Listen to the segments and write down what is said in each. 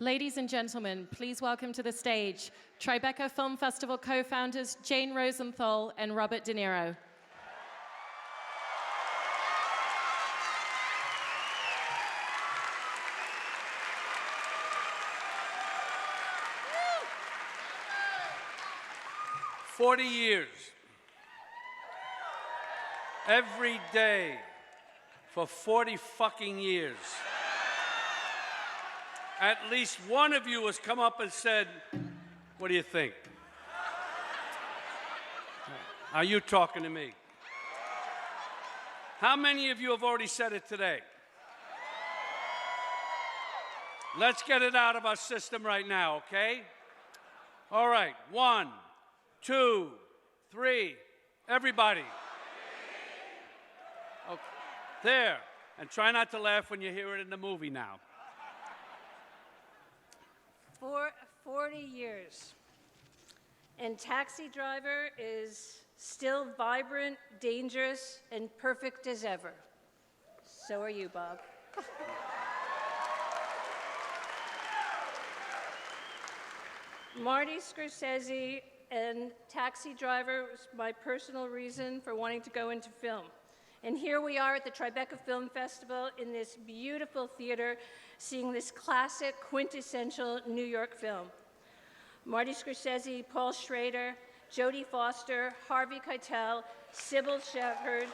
Ladies and gentlemen, please welcome to the stage Tribeca Film Festival co-founders Jane Rosenthal and Robert De Niro. – 40 years, every day, for 40 fucking years. At least one of you has come up and said, what do you think? Are you talking to me? How many of you have already said it today? Let's get it out of our system right now, okay? All right, 1, 2, 3, everybody. Okay. There, and try not to laugh when you hear it in the movie now. For 40 years. And Taxi Driver is still vibrant, dangerous, and perfect as ever. So are you, Bob. Marty Scorsese and Taxi Driver was my personal reason for wanting to go into film. And here we are at the Tribeca Film Festival in this beautiful theater, seeing this classic, quintessential New York film. Marty Scorsese, Paul Schrader, Jodie Foster, Harvey Keitel, Sybil Shepherd,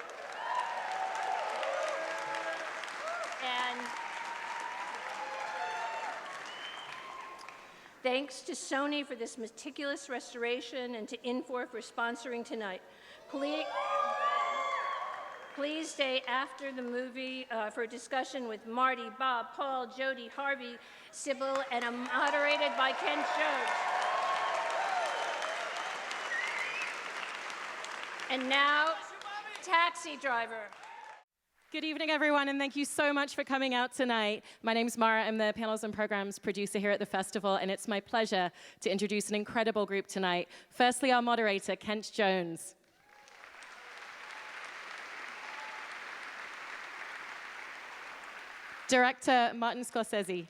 and thanks to Sony for this meticulous restoration and to Infor for sponsoring tonight. Please stay after the movie for a discussion with Marty, Bob, Paul, Jodie, Harvey, Sybil, and moderated by Ken Jones. And now, Taxi Driver. Good evening, everyone, and thank you so much for coming out tonight. My name's Mara. I'm the Panels and Programs producer here at the festival, and it's my pleasure to introduce an incredible group tonight. Firstly, our moderator, Kent Jones. Director Martin Scorsese.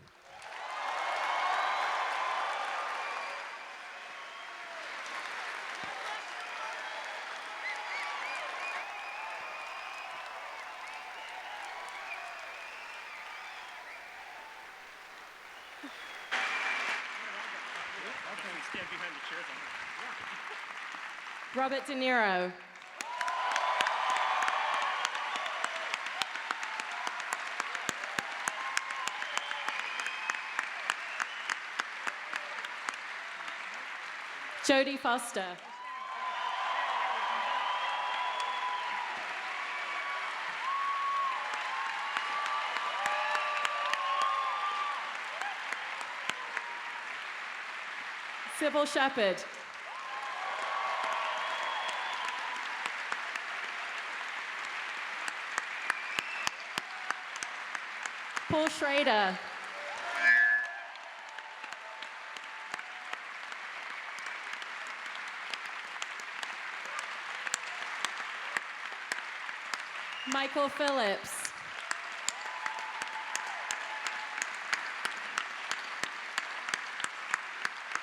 Robert De Niro. Jodie Foster. Sybil Shepherd. Paul Schrader. Michael Phillips.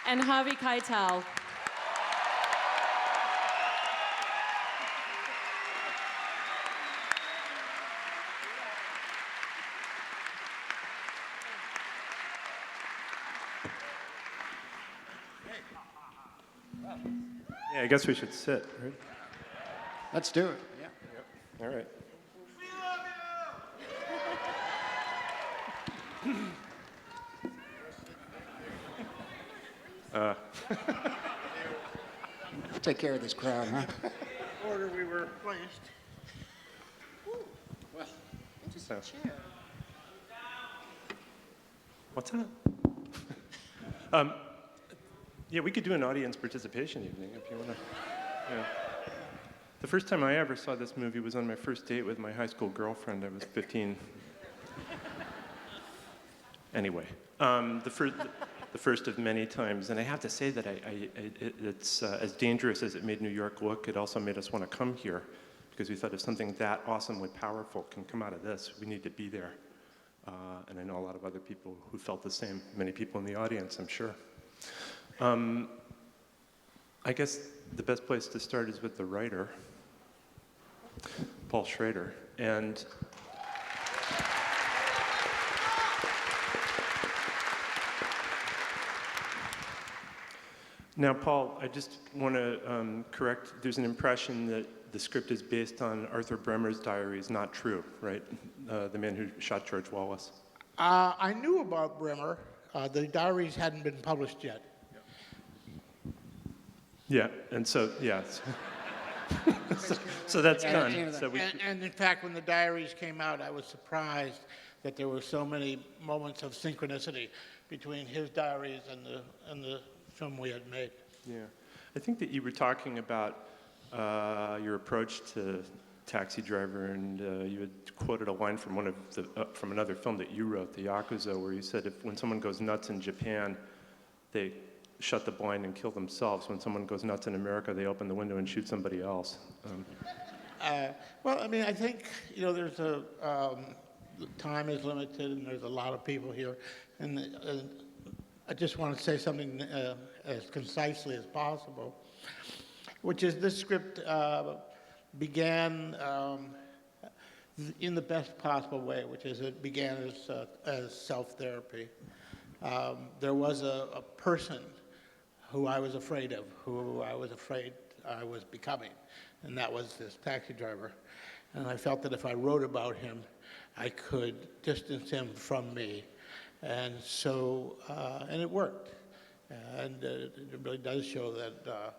And Harvey Keitel. Yeah, I guess we should sit, right? Let's do it. Yeah. All right. Take care of this crowd, huh? Order we were placed. Well, So, what's that? Yeah, we could do an audience participation evening if you want to. Yeah. The first time I ever saw this movie was on my first date with my high school girlfriend. I was 15. Anyway, the first of many times, and I have to say that it's as dangerous as it made New York look. It also made us want to come here because we thought if something that awesomely powerful can come out of this, we need to be there. and I know a lot of other people who felt the same, many people in the audience, I'm sure. I guess the best place to start is with the writer, Paul Schrader. And now, Paul, I just want to correct, there's an impression that the script is based on Arthur Bremer's diaries. Not true, right? The man who shot George Wallace. I knew about Bremer. The diaries hadn't been published yet. Yeah, and so, yeah. so that's done. So And in fact, when the diaries came out, I was surprised that there were so many moments of synchronicity between his diaries and the film we had made. yeah. I think that you were talking about your approach to Taxi Driver, and you had quoted a line from from another film that you wrote, The Yakuza, where you said when someone goes nuts in Japan, they shut the blind and kill themselves. When someone goes nuts in America, they open the window and shoot somebody else. Well, I mean, I think, there's time is limited, and there's a lot of people here, and I just want to say something as concisely as possible, which is this script began in the best possible way, which is it began as self-therapy. There was a person who I was afraid of, who I was afraid I was becoming, and that was this taxi driver. And I felt that if I wrote about him, I could distance him from me. And so, and it worked. And it really does show that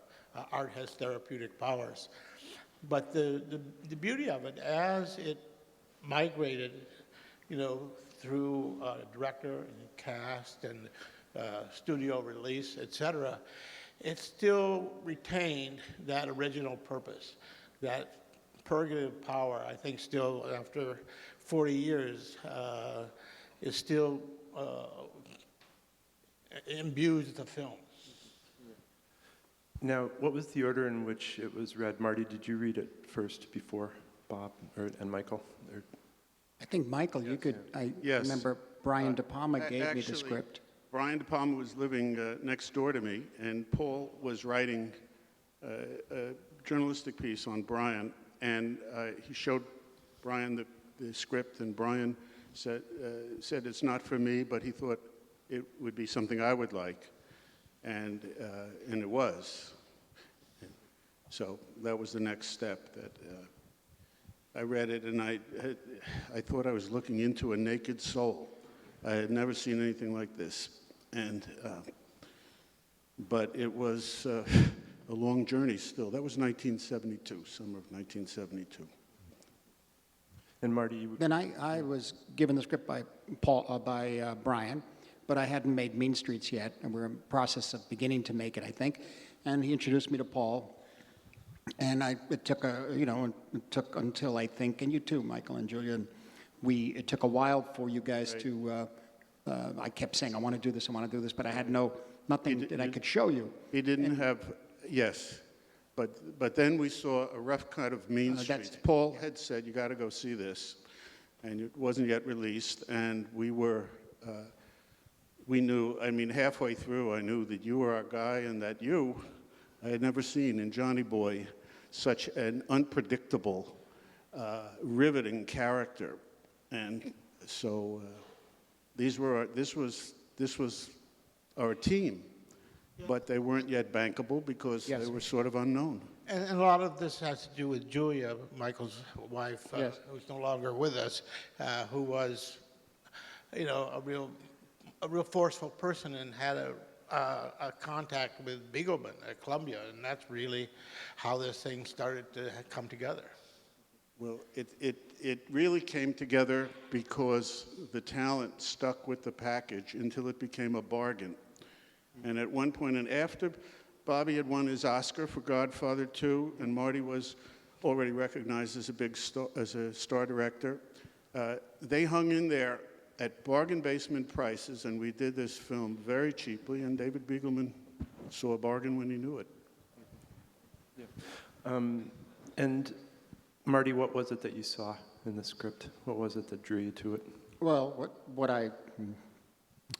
art has therapeutic powers. But the beauty of it, as it migrated, through director and cast and studio release, etc., it still retained that original purpose, that purgative power. I think still, after 40 years, is still imbues the film. Now, what was the order in which it was read? Marty, did you read it first before Bob and Michael? I think, Michael, you could, I Yes. remember Brian De Palma gave me the Actually, script. Brian De Palma was living next door to me, and Paul was writing a journalistic piece on Brian, and he showed Brian the script, and Brian said it's not for me, but he thought it would be something I would like, and it was. So that was the next step. That I read it, and I thought I was looking into a naked soul. I had never seen anything like this, and but it was a long journey still. That was 1972, summer of 1972. And Marty, you Then I was given the script by Brian, but I hadn't made Mean Streets yet, and we're in the process of beginning to make it, I think. And he introduced me to Paul, and it took until I think, and you too, Michael and Julian, it took a while for you guys to. I kept saying I want to do this, but I had nothing that I could show you. He didn't have, yes, but then we saw a rough cut of Mean Streets. Paul had said, you got to go see this, and it wasn't yet released, and we knew, I mean, halfway through, I knew that you were our guy, and that I had never seen in Johnny Boy such an unpredictable, riveting character, and so this was our team, but they weren't yet bankable because Yes. they were sort of unknown. And a lot of this has to do with Julia, Michael's wife, Yes. who's no longer with us, who was, a real forceful person and had a contact with Beagleman at Columbia, and that's really how this thing started to come together. Well, it really came together because the talent stuck with the package until it became a bargain. And at one point, and after Bobby had won his Oscar for Godfather 2, and Marty was already recognized as a star director, they hung in there at bargain basement prices, and we did this film very cheaply, and David Beagleman saw a bargain when he knew it. Yeah. And Marty, what was it that you saw in the script? What was it that drew you to it? Well, what I,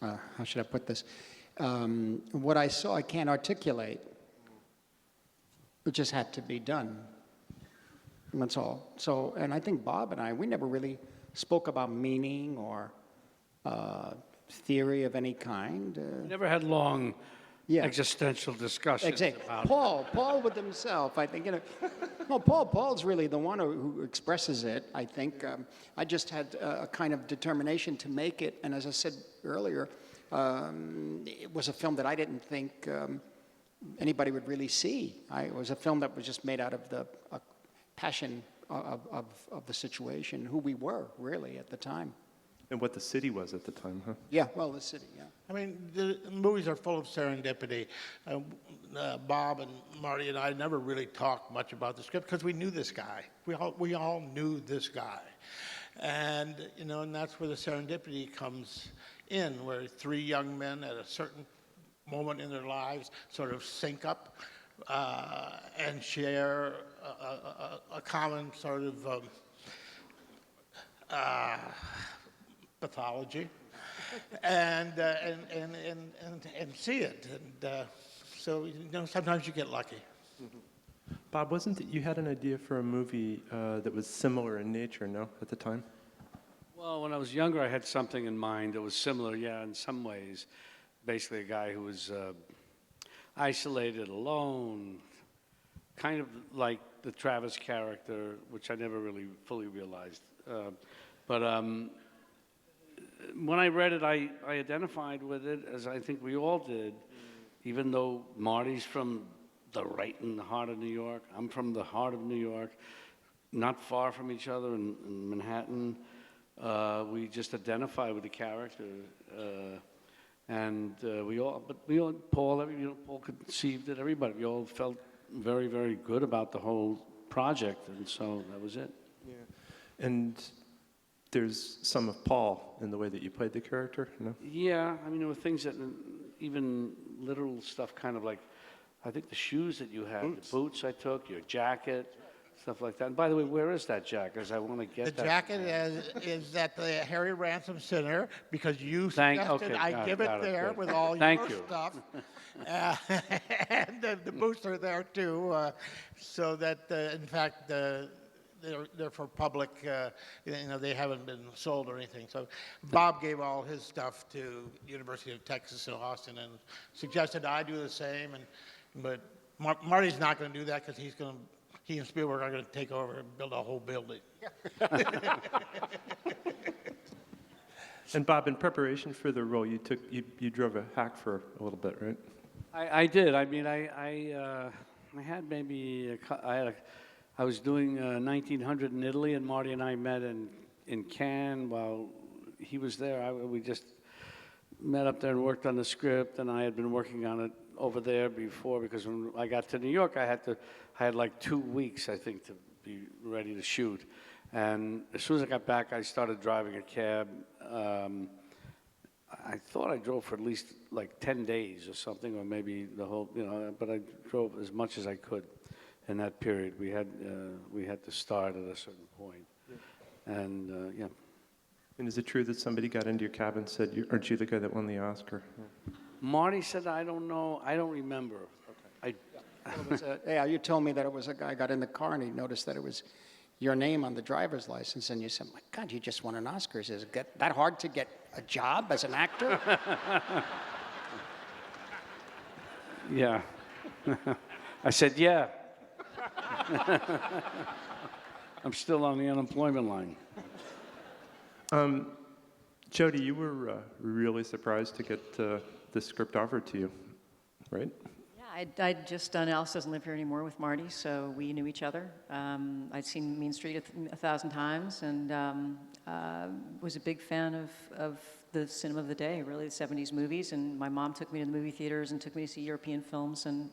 how should I put this? What I saw, I can't articulate. It just had to be done. And that's all. So, and I think Bob and I, we never really spoke about meaning or theory of any kind. We never had long Yeah. existential discussions Exactly. about it. Paul with himself, I think, no, Paul's really the one who expresses it, I think. I just had a kind of determination to make it, and as I said earlier, it was a film that I didn't think anybody would really see. It was a film that was just made out of the passion of the situation, who we were, really, at the time. And what the city was at the time, huh? Yeah, well, the city, yeah. I mean, the movies are full of serendipity. Bob and Marty and I never really talked much about the script because we knew this guy. We all knew this guy. And, you know, and that's where the serendipity comes in, where three young men at a certain moment in their lives sort of sync up and share a common sort of pathology, and see it. And so, you know, sometimes you get lucky. Bob, wasn't it you had an idea for a movie that was similar in nature, no, at the time? Well, when I was younger, I had something in mind that was similar, yeah, in some ways. Basically, a guy who was isolated, alone, kind of like the Travis character, which I never really fully realized. But when I read it, I identified with it, as I think we all did, even though Marty's from right in the heart of New York. I'm from the heart of New York, not far from each other in Manhattan. We just identify with the character. Paul conceived it, everybody. We all felt very, very good about the whole project, and so that was it. Yeah. And there's some of Paul in the way that you played the character, no? Yeah, I mean, there were things that, even literal stuff, kind of like, I think the shoes that you had, the boots I took, your jacket, stuff like that. And by the way, where is that jacket? Because I want to get The that. jacket is at the Harry Ransom Center because you suggested I give it there with all your stuff. And the boots are there too, so that in fact they're for public. You know, they haven't been sold or anything. So Bob gave all his stuff to University of Texas in Austin and suggested I do the same. But Marty's not going to do that because he and Spielberg are going to take over and build a whole building. And Bob, in preparation for the role, you drove a hack for a little bit, right? I did. I mean, I had maybe I was doing 1900 in Italy, and Marty and I met in Cannes while he was there. We just met up there and worked on the script, and I had been working on it over there before, because when I got to New York, I had like 2 weeks, I think, to be ready to shoot. And as soon as I got back, I started driving a cab. I thought I drove for at least like 10 days or something, or maybe the whole, you know, but I drove as much as I could in that period. We had to start at a certain point. And yeah. And is it true that somebody got into your cab and said, aren't you the guy that won the Oscar? Marty said, I don't know, I don't remember. Okay. Yeah, you told me that it was a guy got in the car and he noticed that it was your name on the driver's license, and you said, my God, you just won an Oscar. Is it that hard to get a job as an actor? Yeah. I said, yeah. I'm still on the unemployment line. Jodie, you were really surprised to get the script offered to you, right? Yeah, I'd just done Alice Doesn't Live Here Anymore with Marty, so we knew each other. I'd seen Mean Street 1,000 times, and was a big fan of the cinema of the day, really, the 70s movies. And my mom took me to the movie theaters and took me to see European films. And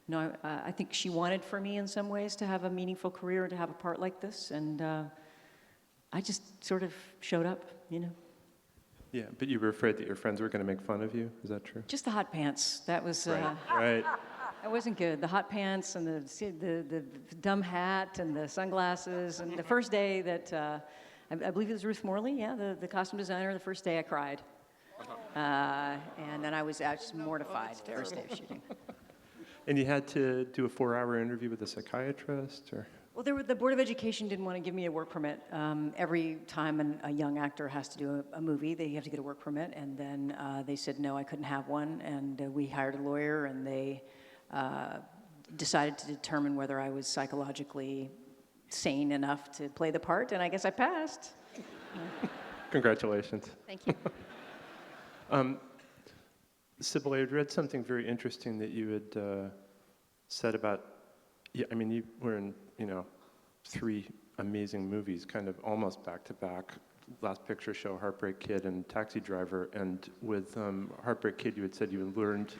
you know, I think she wanted for me in some ways to have a meaningful career and to have a part like this. And I just sort of showed up, you know. Yeah, but you were afraid that your friends were going to make fun of you. Is that true? Just the hot pants. That was Right. That wasn't good. The hot pants and the dumb hat and the sunglasses. And the first day that I believe it was Ruth Morley, yeah, the costume designer. The first day I cried. And then I was just mortified the first day of shooting. And you had to do a 4-hour interview with a psychiatrist, or? Well, the Board of Education didn't want to give me a work permit. Every time a young actor has to do a movie, they have to get a work permit, and then they said no, I couldn't have one, and we hired a lawyer, and they decided to determine whether I was psychologically sane enough to play the part, and I guess I passed. Congratulations. Thank you. Sybil, I had read something very interesting that you had said about, yeah, I mean, you were in, 3 amazing movies, kind of almost back to back. Last Picture Show, Heartbreak Kid, and Taxi Driver. And with Heartbreak Kid, you had said you had learned.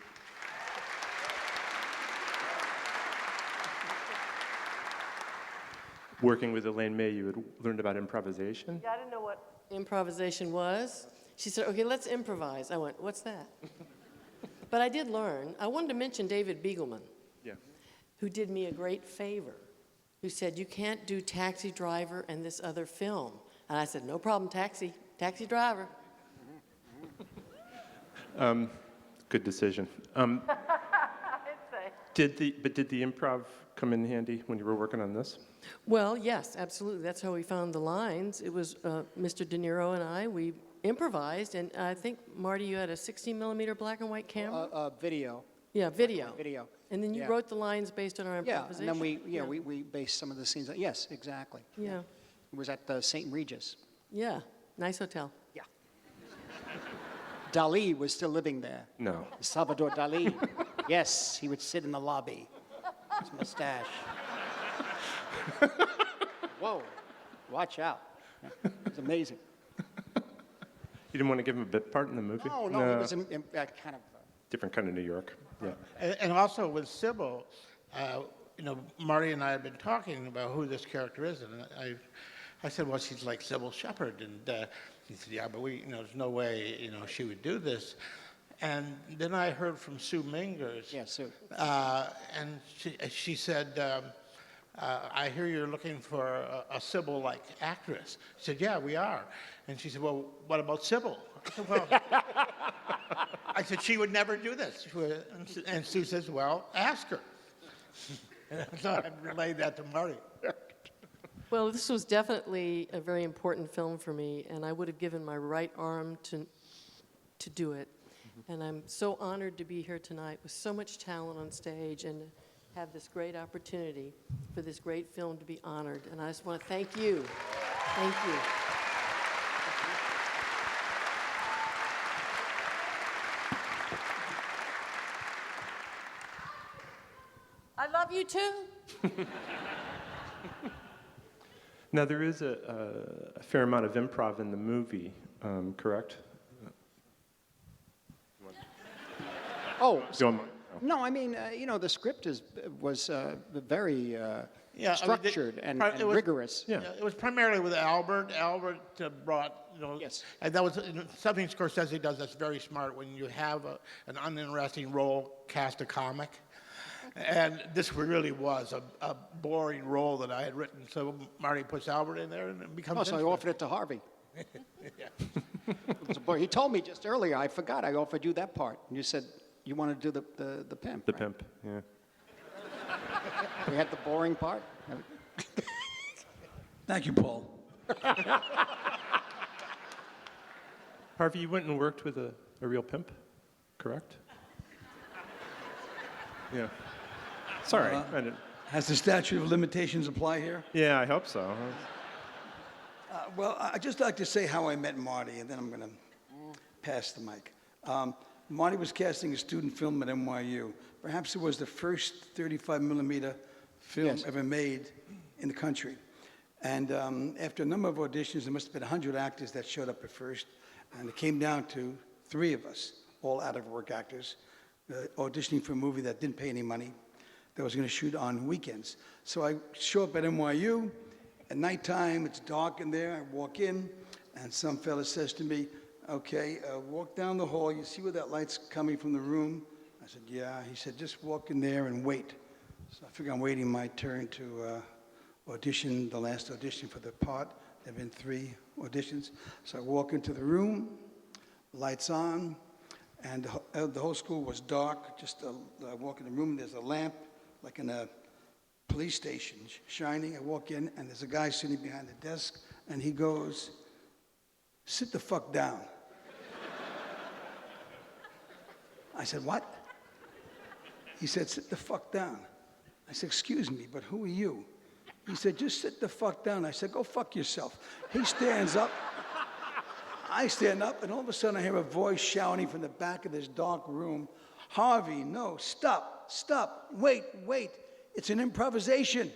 Working with Elaine May, you had learned about improvisation. Yeah, I didn't know what improvisation was. She said, okay, let's improvise. I went, what's that? But I did learn. I wanted to mention David Beagleman, Yeah. who did me a great favor, who said, you can't do Taxi Driver and this other film. And I said, no problem, Taxi Driver. Good decision. Did the improv come in handy when you were working on this? Well, yes, absolutely. That's how we found the lines. It was Mr. De Niro and I. We improvised, and I think, Marty, you had a 16-millimeter black and white camera? Video. Yeah, video. Video. And then you Yeah. wrote the lines based on our Yeah, improvisation? and then we based some of the scenes. Yes, exactly. Yeah. It was at the St. Regis. Yeah, nice hotel. Yeah. Dali was still living there. No. Salvador Dali. Yes, he would sit in the lobby. His mustache. Whoa, watch out. Yeah, it's amazing. You didn't want to give him a bit part in the movie? No, it was kind of... Different kind of New York. Yeah. And also with Sybil, Marty and I had been talking about who this character is, and I said, well, she's like Sybil Shepherd, and he said, yeah, but there's no way, she would do this. And then I heard from Sue Mingers. Yeah, Sue. And she said, I hear you're looking for a Sybil-like actress. I said, yeah, we are. And she said, well, what about Sybil? I said, well, I said, she would never do this. And Sue says, well, ask her. So I relayed that to Marty. Well, this was definitely a very important film for me, and I would have given my right arm to do it. And I'm so honored to be here tonight with so much talent on stage and have this great opportunity for this great film to be honored. And I just want to thank you. Thank you. I love you too. Now, there is a fair amount of improv in the movie, correct? Oh, Don't- no, I mean, the script was very structured and rigorous. Yeah. It was primarily with Albert. Albert brought, Yes. and that was something Scorsese does that's very smart. When you have an uninteresting role, cast a comic. And this really was a boring role that I had written. So Marty puts Albert in there, and it becomes Oh, so I offered it to Harvey. It was a boy. He told me just earlier, I forgot, I offered you that part. And you said you want to do the pimp. The right? pimp, yeah. We had the boring part. Thank you, Paul. Harvey, you went and worked with a real pimp, correct? Yeah. Sorry. I didn't. Has the statute of limitations apply here? Yeah, I hope so. Well, I'd just like to say how I met Marty, and then I'm going to pass the mic. Marty was casting a student film at NYU. Perhaps it was the first 35-millimeter film Yes. ever made in the country. And after a number of auditions, there must have been 100 actors that showed up at first, and it came down to 3 of us, all out-of-work actors, auditioning for a movie that didn't pay any money, that was going to shoot on weekends. So I show up at NYU. At nighttime, it's dark in there. I walk in, and some fella says to me, okay, walk down the hall. You see where that light's coming from the room? I said, yeah. He said, just walk in there and wait. So I figure I'm waiting my turn to audition, the last audition for the part There have been 3 auditions. So I walk into the room, lights on, and the whole school was dark. Just I walk in the room, there's a lamp, like in a police station, shining. I walk in, and there's a guy sitting behind the desk, and he goes, "Sit the fuck down." I said, "What?" He said, "Sit the fuck down." I said, "Excuse me, but who are you?" He said, "Just sit the fuck down." I said, "Go fuck yourself." He stands up. I stand up, and all of a sudden I hear a voice shouting from the back of this dark room, "Harvey, no, stop, wait, it's an improvisation."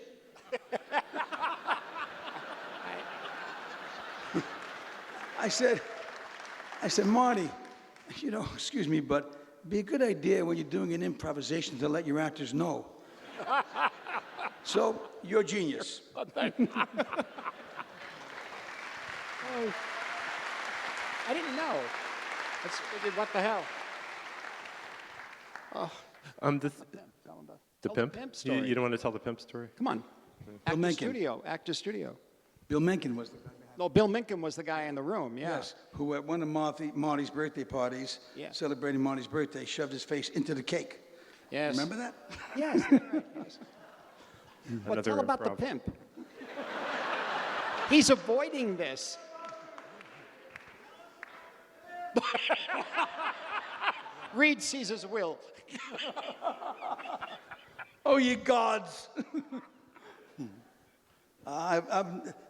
I said, "Marty, excuse me, but it'd be a good idea when you're doing an improvisation to let your actors know." So, you're a genius. I didn't know. What the hell? The Oh, pimp? the pimp story. You don't want to tell the pimp story? Come on. Actor Studio. Bill Mencken was the guy behind No, Bill Minkin was the guy in the room, yeah. Yes, who at one of Marty's birthday parties, Yeah. celebrating Marty's birthday, shoved his face into the cake. Yes. Remember that? Yes, right, yes. Well, Another tell about the improv. pimp. He's avoiding this. Read Caesar's will. Oh, ye gods!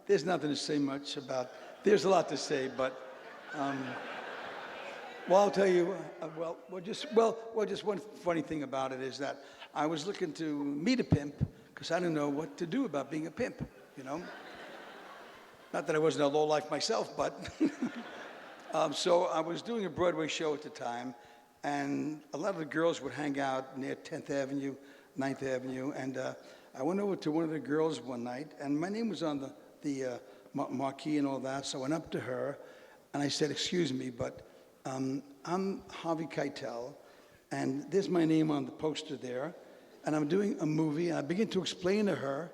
There's nothing to say much about. There's a lot to say, but well, I'll tell you. Just one funny thing about it is that I was looking to meet a pimp because I didn't know what to do about being a pimp. Not that I wasn't a lowlife myself, but so I was doing a Broadway show at the time, and a lot of the girls would hang out near 10th Avenue, 9th Avenue, and I went over to one of the girls one night, and my name was on the marquee and all that, so I went up to her, and I said, "Excuse me, but I'm Harvey Keitel, and there's my name on the poster there, and I'm doing a movie," and I began to explain to her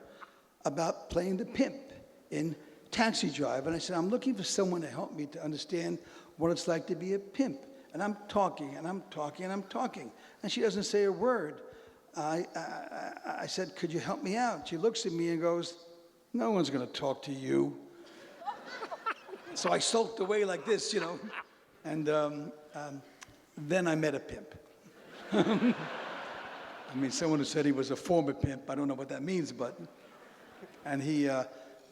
about playing the pimp in Taxi Driver, and I said, "I'm looking for someone to help me to understand what it's like to be a pimp." And I'm talking, and I'm talking, and I'm talking, and she doesn't say a word. I said, "Could you help me out?" She looks at me and goes, "No one's going to talk to you." So I sulked away like this, and then I met a pimp. I mean, someone who said he was a former pimp. I don't know what that means, and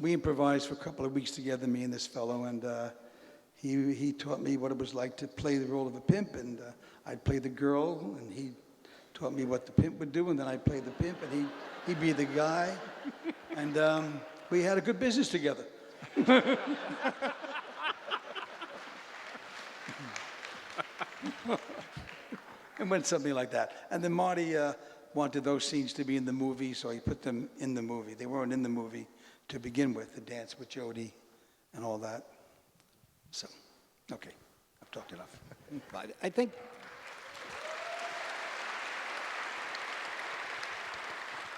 we improvised for a couple of weeks together, me and this fellow, and he taught me what it was like to play the role of a pimp, and I'd play the girl, and he taught me what the pimp would do, and then I'd play the pimp, and he'd be the guy, and we had a good business together. It went something like that. And then Marty wanted those scenes to be in the movie, so he put them in the movie. They weren't in the movie to begin with, the dance with Jodie and all that. So, okay, I've talked enough.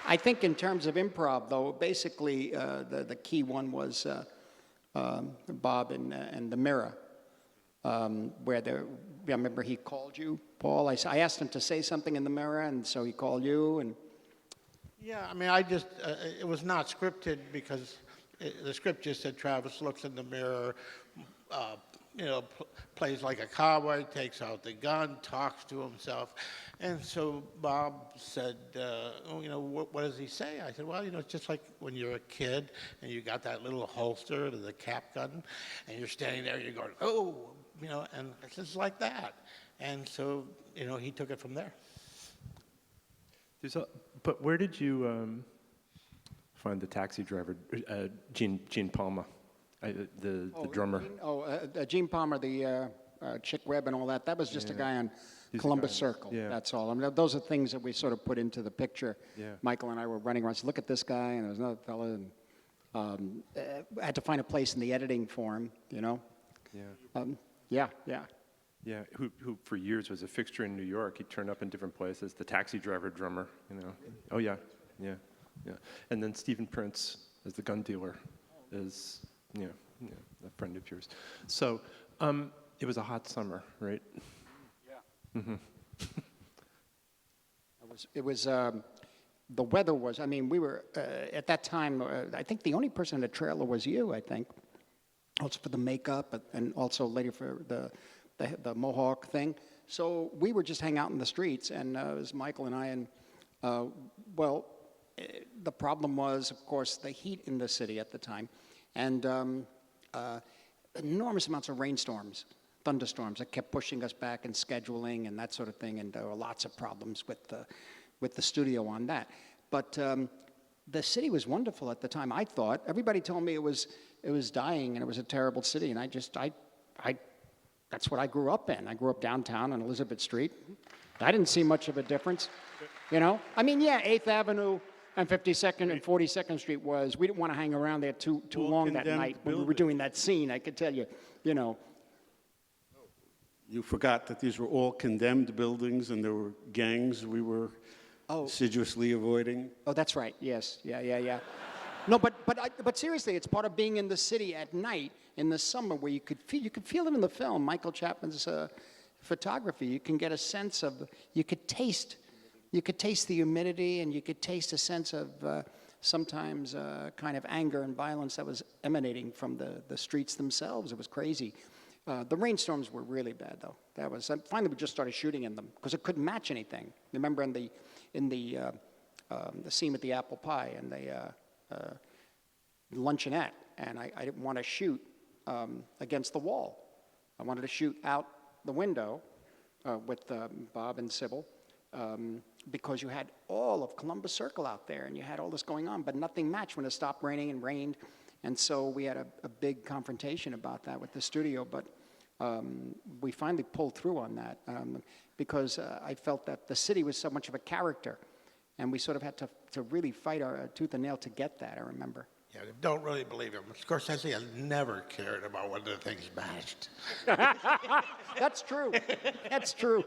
I think in terms of improv, though, basically the key one was Bob and the mirror, where I remember he called you, Paul. I asked him to say something in the mirror, and so he called you. And Yeah, I mean, it was not scripted because the script just said Travis looks in the mirror, plays like a cowboy, takes out the gun, talks to himself. And so Bob said, what does he say? I said, well, it's just like when you're a kid and you got that little holster to the cap gun, and you're standing there and you're going, oh, and it's just like that. And so, he took it from there. But where did you find the taxi driver, Gene Palma, the drummer? Gene Palmer, the Chick Webb and all that. That was just a guy on Columbus Circle. Yeah. That's all. I mean, those are things that we sort of put into the picture. Yeah. Michael and I were running around. Said, look at this guy, and there was another fella, and I had to find a place in the editing for him. Yeah. Yeah, who for years was a fixture in New York. He'd turn up in different places. The taxi driver drummer, Oh yeah. And then Stephen Prince as the gun dealer is, Yeah, a friend of yours. So it was a hot summer, right? Yeah. Mm-hmm. It was the weather was, I mean, we were, at that time, I think the only person in the trailer was you, I think. Also for the makeup and also later for the Mohawk thing. So we were just hanging out in the streets, and it was Michael and I, and the problem was, of course, the heat in the city at the time, and enormous amounts of rainstorms, thunderstorms that kept pushing us back in scheduling and that sort of thing, and there were lots of problems with the studio on that. But the city was wonderful at the time, I thought. Everybody told me it was dying and it was a terrible city, and that's what I grew up in. I grew up downtown on Elizabeth Street. I didn't see much of a difference, you know? I mean, yeah, 8th Avenue and 52nd and 42nd Street we didn't want to hang around there too long that night when we were doing that scene, I could tell you, you know. You forgot that these were all condemned buildings and there were gangs we were assiduously avoiding. Oh, that's right, yes, yeah. No, but seriously, it's part of being in the city at night in the summer where you could feel it in the film, Michael Chapman's photography. You can get a sense of, you could taste the humidity, and you could taste a sense of sometimes kind of anger and violence that was emanating from the streets themselves. It was crazy. The rainstorms were really bad, though. Finally we just started shooting in them because it couldn't match anything. Remember in the scene with the apple pie and the luncheonette, and I didn't want to shoot against the wall. I wanted to shoot out the window with Bob and Sybil because you had all of Columbus Circle out there, and you had all this going on, but nothing matched when it stopped raining and rained. And so we had a big confrontation about that with the studio, but we finally pulled through on that because I felt that the city was so much of a character, and we sort of had to really fight our tooth and nail to get that, I remember. Yeah, don't really believe him. Scorsese has never cared about whether things matched. That's true. That's true.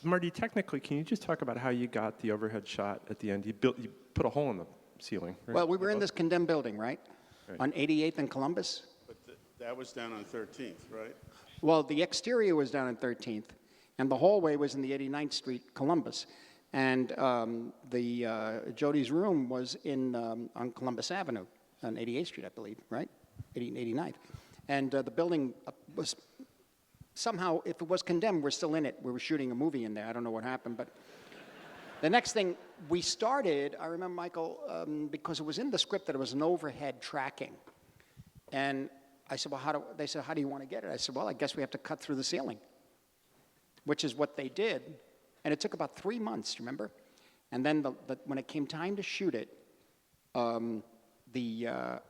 Marty, technically, can you just talk about how you got the overhead shot at the end? You put a hole in the ceiling, right? Well, we were in this condemned building, right? On 88th and Columbus. But that was down on 13th, right? Well, the exterior was down on 13th, and the hallway was in the 89th Street, Columbus. And Jodie's room was on Columbus Avenue, on 88th Street, I believe, right? 89th. And the building was somehow, if it was condemned, we're still in it. We were shooting a movie in there. I don't know what happened, but the next thing we started, I remember, Michael, because it was in the script that it was an overhead tracking. And I said, well, they said, how do you want to get it? I said, well, I guess we have to cut through the ceiling, which is what they did. And it took about 3 months, remember? And then when it came time to shoot it, the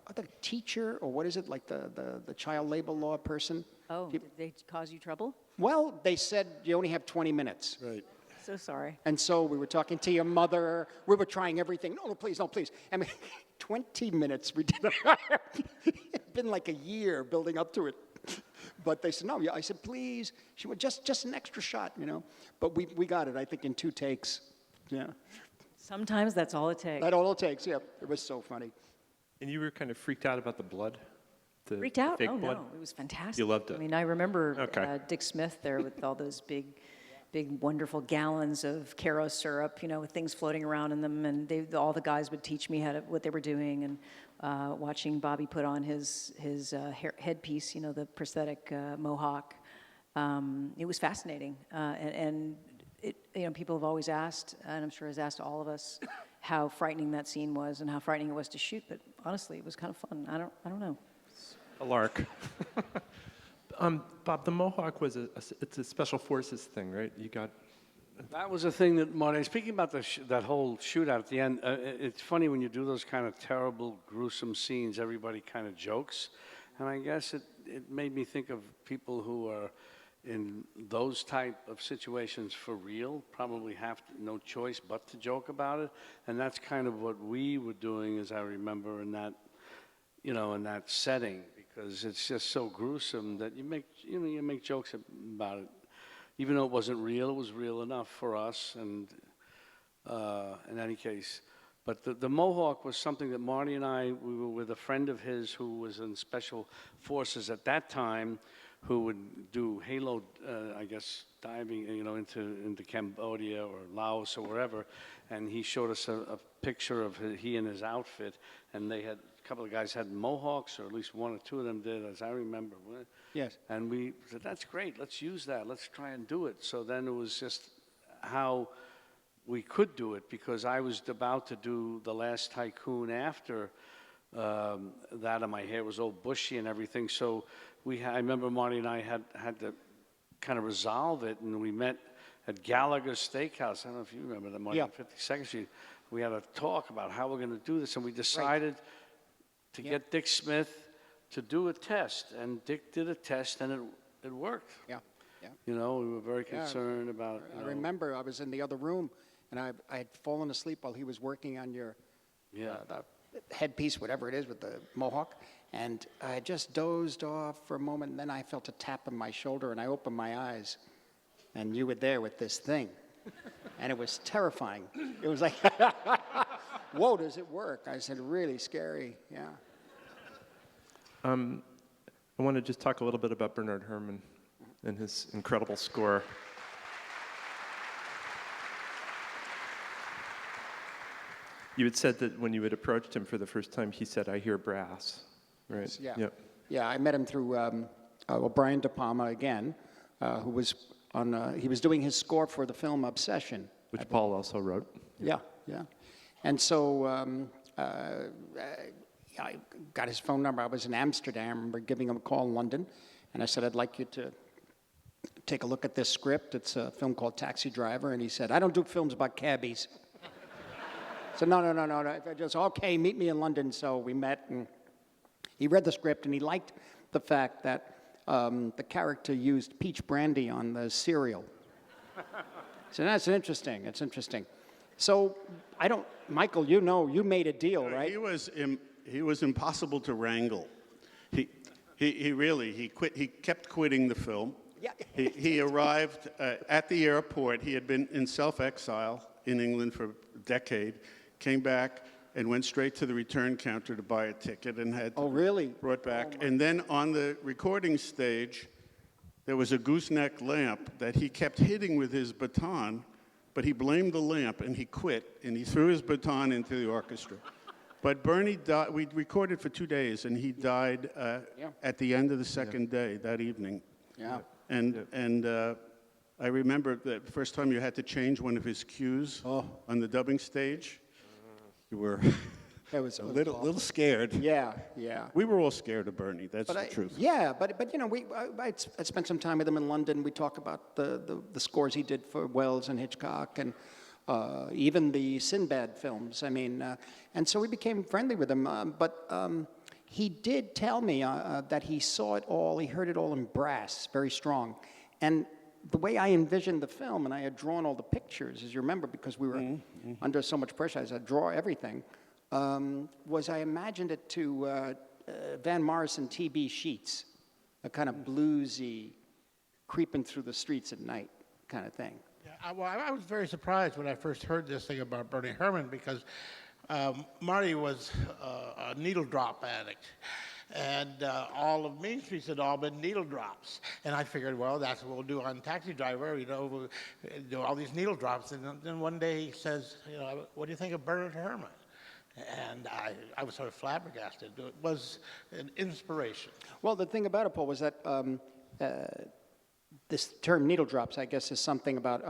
teacher, or what is it, like the child labor law person? Oh, did they cause you trouble? Well, they said you only have 20 minutes. Right. So sorry. And so we were talking to your mother. We were trying everything. No, please, no, please. I mean, 20 minutes we did. It's been like a year building up to it. But they said, no. I said, please. She went, just an extra shot, you know. But we got it, I think, in 2 takes. Yeah. Sometimes that's all it takes. That's all it takes, yeah. It was so funny. And you were kind of freaked out about the blood? Freaked out? Fake Oh, blood? no. It was fantastic. You loved it? I mean, I remember Okay. Dick Smith there with all those big, wonderful gallons of Caro syrup, you know, with things floating around in them. And all the guys would teach me what they were doing. And watching Bobby put on his headpiece, you know, the prosthetic mohawk. It was fascinating. And you know, people have always asked, and I'm sure has asked all of us, how frightening that scene was and how frightening it was to shoot. But honestly, it was kind of fun. I don't know. A lark. Bob, the Mohawk was it's a special forces thing, right? You got. That was a thing that Marty. Speaking about that whole shootout at the end, it's funny when you do those kind of terrible, gruesome scenes. Everybody kind of jokes, and I guess it made me think of people who are in those type of situations for real. Probably have no choice but to joke about it, and that's kind of what we were doing, as I remember, in that, you know, in that setting. Because it's just so gruesome that you make jokes about it, even though it wasn't real. It was real enough for us, and in any case. But the Mohawk was something that Marty and we were with a friend of his who was in special forces at that time, who would do halo, I guess, diving, into Cambodia or Laos or wherever. And he showed us a picture of he and his outfit, and they had, a couple of guys had Mohawks, or at least one or two of them did, as I remember. Yes. And we said, that's great, let's use that, let's try and do it. So then it was just how we could do it, because I was about to do The Last Tycoon after that, and my hair was all bushy and everything. So I remember Marty and I had to kind of resolve it, and we met at Gallagher's Steakhouse. I don't know if you remember that, Marty, Yeah. 52nd Street. We had a talk about how we're going to do this, and we decided to get Dick Smith to do a test, and Dick did a test, and it worked. Yeah. Yeah. We were very concerned about. I remember I was in the other room, and I had fallen asleep while he was working on your the headpiece, whatever it is, with the Mohawk. And I just dozed off for a moment, and then I felt a tap on my shoulder, and I opened my eyes, and you were there with this thing. And it was terrifying. It was like, whoa, does it work? I said, really scary, yeah. I want to just talk a little bit about Bernard Herrmann and his incredible score. You had said that when you had approached him for the first time, he said, "I hear brass," right? Yeah. Yep. Yeah, I met him through Brian De Palma again, who was on, he was doing his score for the film Obsession. Which Paul also wrote. Yeah, yeah. And so I got his phone number. I was in Amsterdam. I remember giving him a call in London, and I said, I'd like you to take a look at this script. It's a film called Taxi Driver. And he said, I don't do films about cabbies. I said, no. I just, okay, meet me in London. So we met, and he read the script, and he liked the fact that the character used peach brandy on the cereal. So that's interesting. It's interesting. So Michael, you made a deal, right? He was impossible to wrangle. He kept quitting the film. Yeah. He arrived at the airport. He had been in self-exile in England for a decade, came back and went straight to the return counter to buy a ticket and had brought back. And then on the recording stage, there was a gooseneck lamp that he kept hitting with his baton, but he blamed the lamp and he quit and he threw his baton into the orchestra. But Bernie died. We recorded for 2 days, and he died at the end of the second day that evening. Yeah. And I remember the first time you had to change one of his cues on the dubbing stage. You were a little scared. Yeah. We were all scared of Bernie. That's the truth. Yeah, but I spent some time with him in London. We talk about the scores he did for Wells and Hitchcock, and even the Sinbad films. I mean, and so we became friendly with him. But he did tell me that he saw it all, he heard it all in brass, very strong. And the way I envisioned the film, and I had drawn all the pictures, as you remember, because we were under so much pressure, I had to draw everything, was I imagined it to Van Morrison T.B. Sheets, a kind of bluesy, creeping through the streets at night kind of thing. Well, I was very surprised when I first heard this thing about Bernie Herrmann, because Marty was a needle drop addict. And all of Main Streets had all been needle drops. And I figured, well, that's what we'll do on Taxi Driver, we'll do all these needle drops. And then one day he says, what do you think of Bernard Herrmann? And I was sort of flabbergasted. It was an inspiration. Well, the thing about it, Paul, was that this term needle drops, I guess, is something about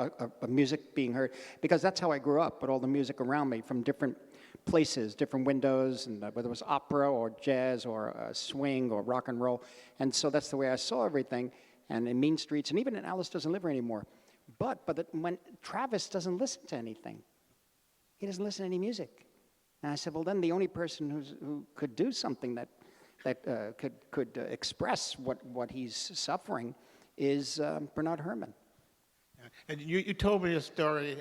a music being heard, because that's how I grew up, with all the music around me from different places, different windows, and whether it was opera or jazz or swing or rock and roll. And so that's the way I saw everything, and in Mean Streets, and even in Alice Doesn't Live Here Anymore. But when Travis doesn't listen to anything, he doesn't listen to any music. And I said, well, then the only person who could do something that could express what he's suffering is Bernard Herrmann. And you told me a story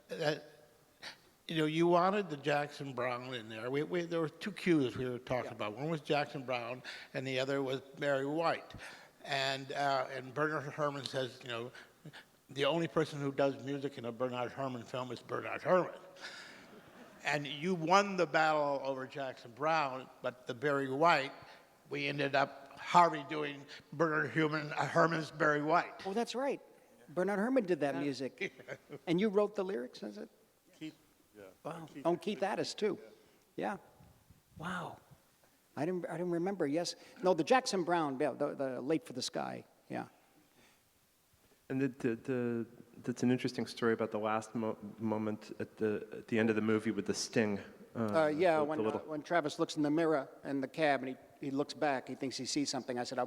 that you wanted the Jackson Browne in there. There were two cues we were talking about. One was Jackson Browne, and the other was Mary White. And Bernard Herrmann says, the only person who does music in a Bernard Herrmann film is Bernard Herrmann. And you won the battle over Jackson Browne, but the Barry White, we ended up Harvey doing Bernard Herrmann's Barry White. Oh, that's right. Bernard Herrmann did that music. And you wrote the lyrics, is it? Keith, yeah. Wow. Oh, and Keith Addis, too. Yeah. Wow. I didn't remember, yes. No, the Jackson Browne, yeah, the Late for the Sky, yeah. And that's an interesting story about the last moment at the end of the movie with the sting. Yeah, when Travis looks in the mirror in the cab and he looks back, he thinks he sees something. I said, I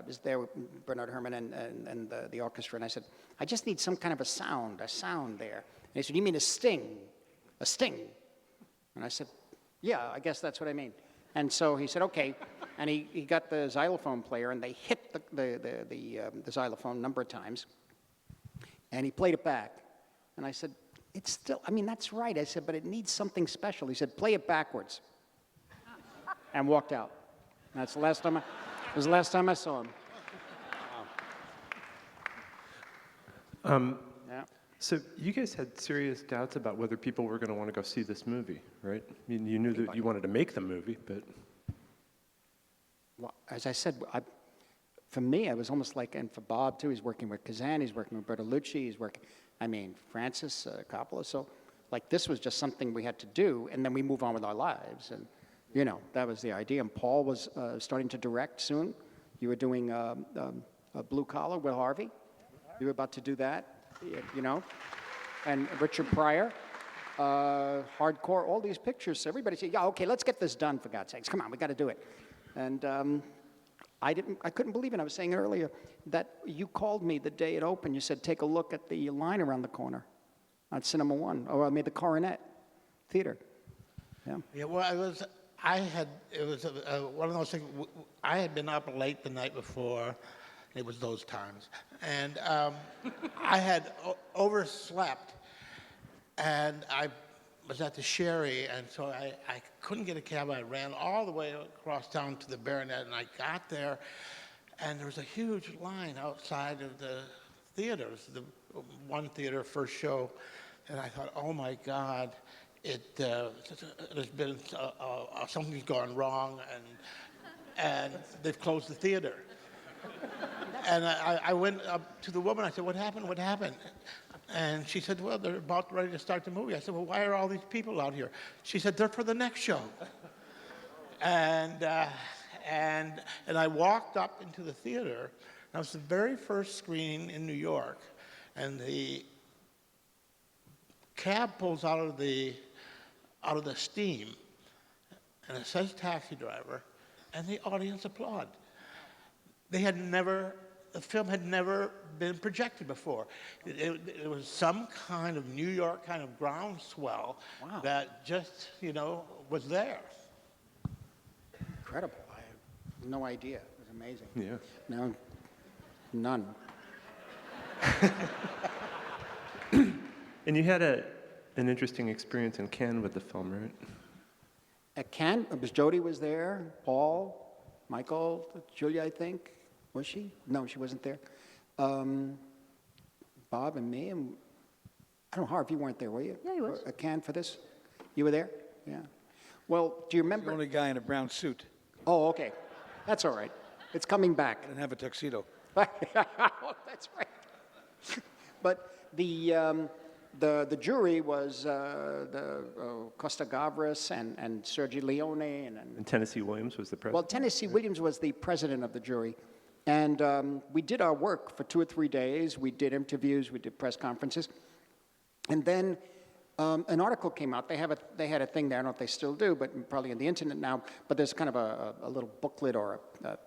was there with Bernard Herrmann and the orchestra, and I said, I just need some kind of a sound there. And he said, you mean a sting? A sting? And I said, yeah, I guess that's what I mean. And so he said, okay. And he got the xylophone player, and they hit the xylophone a number of times. And he played it back. And I said, it's still, I mean, that's right. I said, but it needs something special. He said, play it backwards. And walked out. And that's the last time it was the last time I saw him. Yeah. So you guys had serious doubts about whether people were going to want to go see this movie, right? I mean, you knew that you wanted to make the movie, but... Well, as I said, for me, I was almost like, and for Bob, too, he's working with Kazan, he's working with Bertolucci, he's working, Francis Coppola. So, like, this was just something we had to do, and then we move on with our lives. And, that was the idea. And Paul was starting to direct soon. You were doing Blue Collar with Harvey. You were about to do that, And Richard Pryor, Hardcore, all these pictures. So everybody said, yeah, okay, let's get this done, for God's sakes. Come on, we got to do it. And I couldn't believe it. I was saying earlier that you called me the day it opened. You said, take a look at the line around the corner at Cinema One, or I made the Coronet Theater. Yeah. Yeah, well, it was one of those things. I had been up late the night before. It was those times. And I had overslept, and I was at the Sherry, and so I couldn't get a cab. I ran all the way across town to the Baronet, and I got there, and there was a huge line outside of the theaters, the one theater, first show, and I thought, oh my God, there's been something's gone wrong, and they've closed the theater. And I went up to the woman. I said, what happened? What happened? And she said, well, they're about ready to start the movie. I said, well, why are all these people out here? She said, they're for the next show. And I walked up into the theater. That was the very first screening in New York. And the cab pulls out of the steam, and it says taxi driver, and the audience applaud. The film had never been projected before. It was some kind of New York kind of groundswell that just, was there. Incredible. I had no idea. It was amazing. Yeah. No, none. And you had an interesting experience in Cannes with the film, right? At Cannes, Jodie was there, Paul, Michael, Julia, I think. Was she? No, she wasn't there. Bob and me, and I don't know, Harv, you weren't there, were you? Yeah, he was. At Cannes for this? You were there? Yeah. Well, do you remember? The only guy in a brown suit. Oh, okay. That's all right. It's coming back. I didn't have a tuxedo. That's right. But the jury was Costa Gavras and Sergio Leone And Tennessee Williams was the president. Well, Tennessee Williams was the president of the jury. And we did our work for 2 or 3 days. We did interviews, we did press conferences. And then an article came out. They had a thing there, I don't know if they still do, but probably on the internet now. But there's kind of a little booklet or a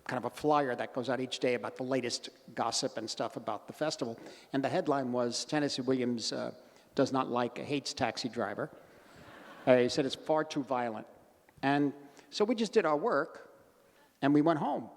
kind of a flyer that goes out each day about the latest gossip and stuff about the festival. And the headline was, Tennessee Williams does not like, hates Taxi Driver. He said it's far too violent. And so we just did our work, and we went home.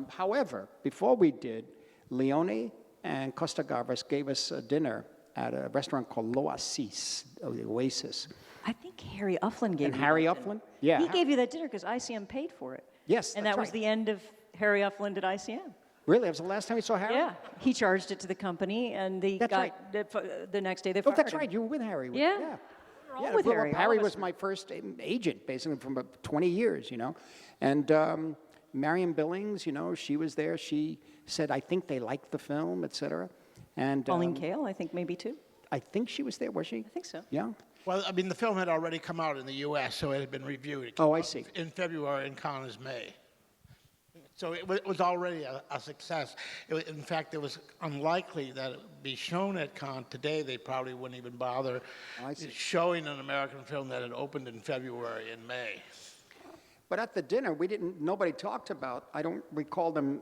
However, before we did, Leone and Costa Gavras gave us a dinner at a restaurant called L'Oasis, or the Oasis. I think Harry Ufflin gave And you Harry that Ufflin? dinner. Yeah. He gave you that dinner because ICM paid for it. Yes, And that's that was right. the end of Harry Ufflin at ICM. Really? That was the last time you saw Harry? Yeah, he charged it to the company, and they That's got right. the next day they Oh, fired that's him. right. You were with Harry. Yeah. Yeah. We're all Yeah, with well, Harry. all Harry of us was my first agent, basically, from about 20 years, you know. And Marion Billings, you know, she was there. She said, I think they liked the film, et cetera. And Pauline Kael, I think maybe too. I think she was there, was she? I think so. Yeah. Well, I mean, the film had already come out in the U.S., so it had been reviewed. It Oh, came I out see. In February, and Cannes is May. So it was already a success. In fact, it was unlikely that it would be shown at Cannes. Today, they probably wouldn't even bother showing an American film that had opened in February and May. But at the dinner, nobody talked about, I don't recall them,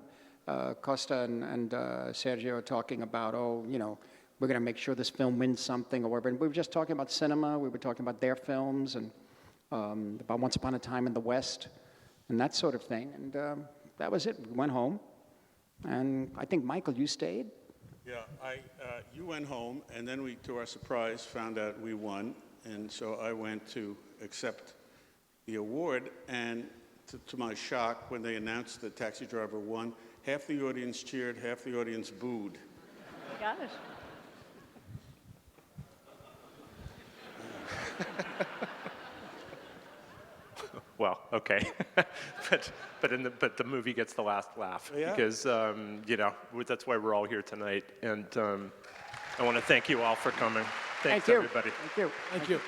Costa and Sergio talking about, oh, you know, we're going to make sure this film wins something or whatever. And we were just talking about cinema. We were talking about their films and about Once Upon a Time in the West and that sort of thing. And that was it. We went home. And I think, Michael, you stayed? Yeah, you went home, and then we, to our surprise, found out we won. And so I went to accept the award. And to my shock, when they announced that Taxi Driver won, half the audience cheered, half the audience booed. Oh my gosh. Well, okay, but the movie gets the last laugh Yeah. because you know that's why we're all here tonight, and I want to thank you all for coming. Thanks, Thank you. everybody. Thank you. Thank you.